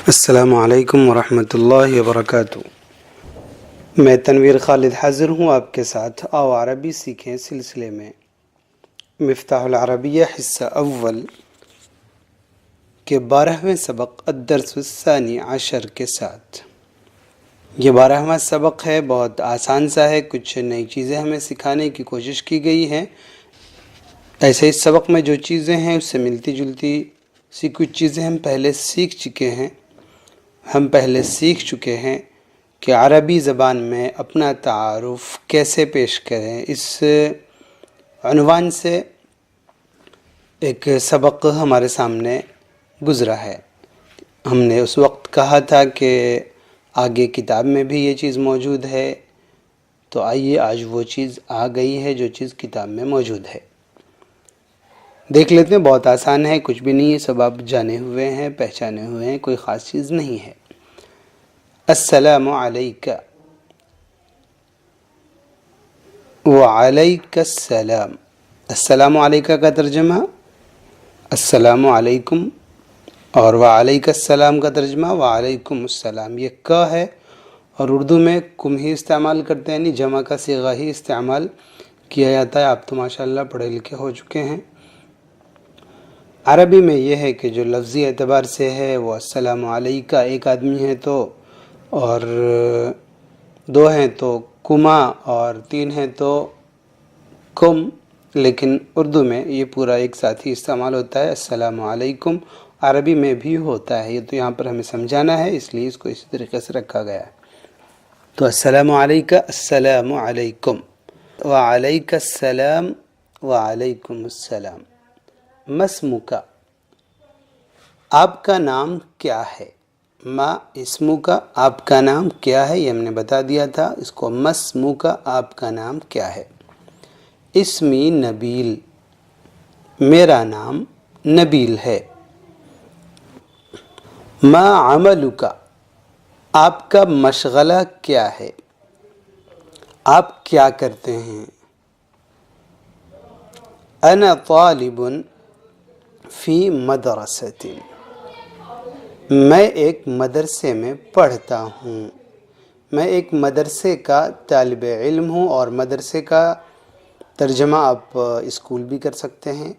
السلام علیکم ورحمۃ اللہ وبرکاتہ۔ میں تنویر خالد حاضر ہوں آپ کے ساتھ آؤ عربی سیکھیں سلسلے میں مفتاح العربیہ حصہ اول کے 12ویں سبق الدرس الثانی عشر کے ساتھ۔ یہ 12واں سبق ہے، بہت آسان سا ہے، کچھ نئی چیزیں ہمیں سکھانے کی کوشش کی گئی ہے۔ ایسے اس سبق میں جو چیزیں ہیں اس سے ملتی جلتی سی کچھ چیزیں ہم پہلے سیکھ چکے ہیں کہ عربی زبان میں اپنا تعارف کیسے پیش کریں۔ اس عنوان سے ایک سبق ہمارے سامنے گزرا ہے۔ ہم نے اس وقت کہا تھا کہ آگے کتاب میں بھی یہ چیز موجود ہے، تو آئیے آج وہ چیز آ گئی ہے جو چیز کتاب میں موجود ہے، دیکھ لیتے ہیں۔ بہت آسان ہے، کچھ بھی نہیں ہے، سب آپ جانے ہوئے ہیں، پہچانے ہوئے ہیں، کوئی خاص چیز نہیں ہے۔ السلام علیکہ وعلیک السلام۔ السلام علیکہ کا ترجمہ السلام علیکم، اور وعلیک السلام کا ترجمہ وعلیکم السلام۔ یہ کا ہے اور اردو میں کم ہی استعمال کرتے ہیں، یعنی جمع کا صیغہ ہی استعمال کیا جاتا ہے۔ آپ تو ماشاءاللہ پڑھے لکھے ہو چکے ہیں۔ عربی میں یہ ہے کہ جو لفظی اعتبار سے ہے وہ السلام علیکہ، ایک آدمی ہے تو، اور دو ہیں تو کما، اور تین ہیں تو کم، لیکن اردو میں یہ پورا ایک ساتھ ہی استعمال ہوتا ہے۔ السلام علیکم عربی میں بھی ہوتا ہے، یہ تو یہاں پر ہمیں سمجھانا ہے، اس لیے اس کو اسی طریقے سے رکھا گیا ہے۔ تو السلام علیکہ، السلام علیکم، وعلیک السلام، وعلیکم السلام۔ مسمکہ، آپ کا نام کیا ہے؟ ما اسمکہ، آپ کا نام کیا ہے، یہ ہم نے بتا دیا تھا۔ اس کو مسمکہ، آپ کا نام کیا ہے۔ اسمی نبیل، میرا نام نبیل ہے۔ ما عملکہ، آپ کا مشغلہ کیا ہے، آپ کیا کرتے ہیں۔ انا طالب فی مدرسۃ، میں ایک مدرسے میں پڑھتا ہوں۔ میں ایک مدرسے کا طالب علم ہوں، اور مدرسے کا ترجمہ آپ اسکول بھی کر سکتے ہیں۔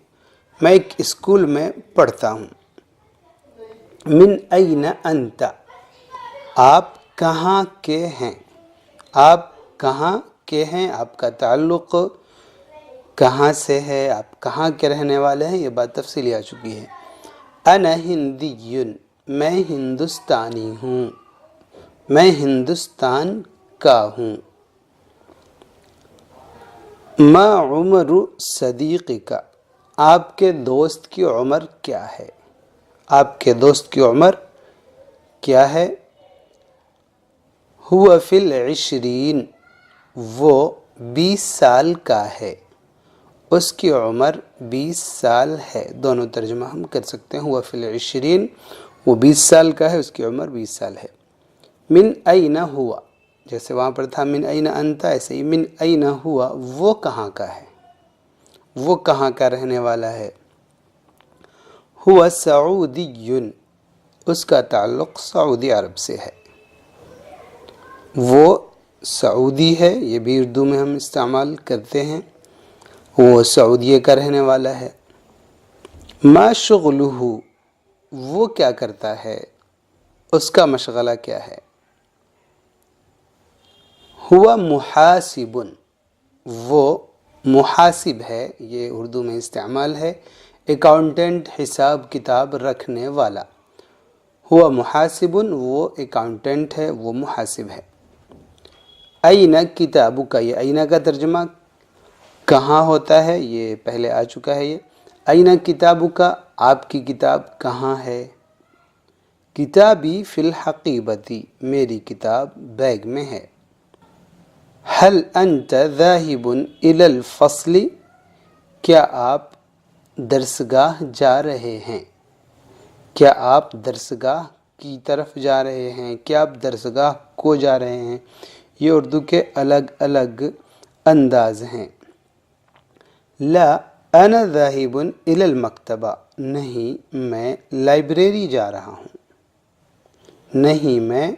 میں ایک اسکول میں پڑھتا ہوں۔ من این انت، آپ کہاں کے ہیں، آپ کہاں کے ہیں، آپ کا تعلق کہاں سے ہے، آپ کہاں کے رہنے والے ہیں، یہ بات تفصیلی آ چکی ہے۔ انا ہندی، میں ہندوستانی ہوں، میں ہندوستان کا ہوں۔ ما عمر صدیقک، آپ کے دوست کی عمر کیا ہے، آپ کے دوست کی عمر کیا ہے۔ هو فی العشرین، وہ 20 سال کا ہے، اس کی عمر 20 سال ہے۔ دونوں ترجمہ ہم کر سکتے ہیں۔ هو فی العشرین، وہ 20 سال کا ہے، اس کی عمر 20 سال ہے۔ من این ہوا، جیسے وہاں پر تھا من این انت، ایسے ہی من این ہوا، وہ کہاں کا ہے، وہ کہاں کا رہنے والا ہے۔ ہوا سعودی، اس کا تعلق سعودی عرب سے ہے، وہ سعودی ہے، یہ بھی اردو میں ہم استعمال کرتے ہیں، وہ سعودیہ کا رہنے والا ہے۔ ما شغلہ، وہ کیا کرتا ہے، اس کا مشغلہ کیا ہے۔ ہوا محاسب، وہ محاسب ہے، یہ اردو میں استعمال ہے، اکاؤنٹنٹ، حساب کتاب رکھنے والا۔ ہوا محاسب، وہ اکاؤنٹنٹ ہے، وہ محاسب ہے۔ این کتابک، یہ این کا ترجمہ کہاں ہوتا ہے، یہ پہلے آ چکا ہے۔ یہ این کتابک، آپ کی کتاب کہاں ہے۔ کتابی فی الحقیبۃ، میری کتاب بیگ میں ہے۔ هل انت ذاہب الی الفصل، کیا آپ درسگاہ جا رہے ہیں، کیا آپ درسگاہ کی طرف جا رہے ہیں، کیا آپ درسگاہ کو جا رہے ہیں۔ یہ اردو کے الگ الگ انداز ہیں۔ لا انا ذاہب الی المکتبہ، نہیں میں لائبریری جا رہا ہوں۔ نہیں میں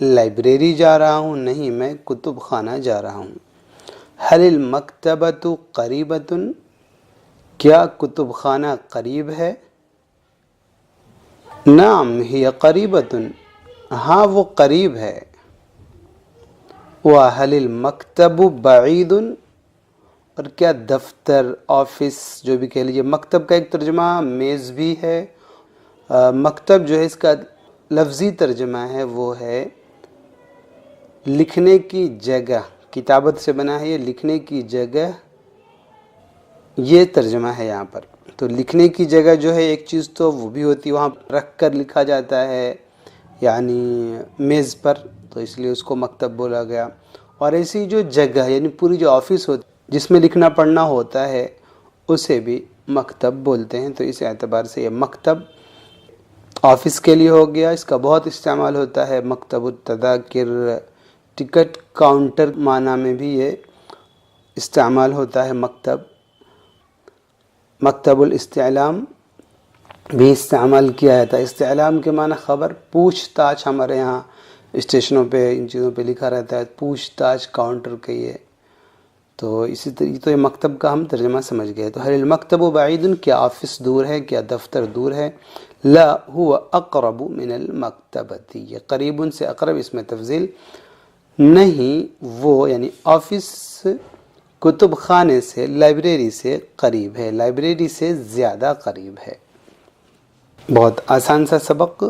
لائبریری جا رہا ہوں، نہیں میں کتب خانہ جا رہا ہوں۔ هل المکتبۃ قریبۃ، کیا کتب خانہ قریب ہے؟ نعم ہی قریبۃ، ہاں وہ قریب ہے۔ وَهَلِ الْمَكْتَبُ بَعِيدٌ، اور کیا دفتر، آفس جو بھی کہہ لیجیے، مکتب کا ایک ترجمہ میز بھی ہے۔ مکتب جو ہے اس کا لفظی ترجمہ ہے وہ ہے لکھنے کی جگہ، کتابت سے بنا ہے یہ لکھنے کی جگہ، یہ ترجمہ ہے یہاں پر۔ تو لکھنے کی جگہ جو ہے ایک چیز تو وہ بھی ہوتی ہے، وہاں رکھ کر لکھا جاتا ہے یعنی میز پر، تو اس لیے اس کو مکتب بولا گیا۔ اور ایسی جو جگہ یعنی پوری جو آفس ہوتی جس میں لکھنا پڑھنا ہوتا ہے اسے بھی مکتب بولتے ہیں۔ تو اس اعتبار سے یہ مکتب آفس کے لیے ہو گیا، اس کا بہت استعمال ہوتا ہے۔ مکتب التذاکر، ٹکٹ کاؤنٹر معنی میں بھی یہ استعمال ہوتا ہے مکتب۔ مکتب الاستعلام بھی استعمال کیا جاتا ہے۔ استعلام کے معنی خبر، پوچھ تاچھ، ہمارے یہاں اسٹیشنوں پہ ان چیزوں پہ لکھا رہتا ہے پوچھ تاچھ کاؤنٹر کے یہ، تو اسی طریقے تو یہ مکتب کا ہم ترجمہ سمجھ گئے۔ تو هل المکتب بعید، کیا آفس دور ہے، کیا دفتر دور ہے؟ لا هو اقرب من المکتبۃ، یہ قریب سے اقرب، اس میں تفضیل نہیں، وہ یعنی آفس کتب خانے سے، لائبریری سے قریب ہے، لائبریری سے زیادہ قریب ہے۔ بہت آسان سا سبق،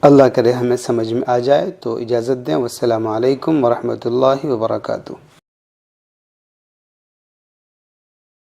اللہ کرے ہمیں سمجھ میں آ جائے۔ تو اجازت دیں، والسلام علیکم ورحمۃ اللہ وبرکاتہ۔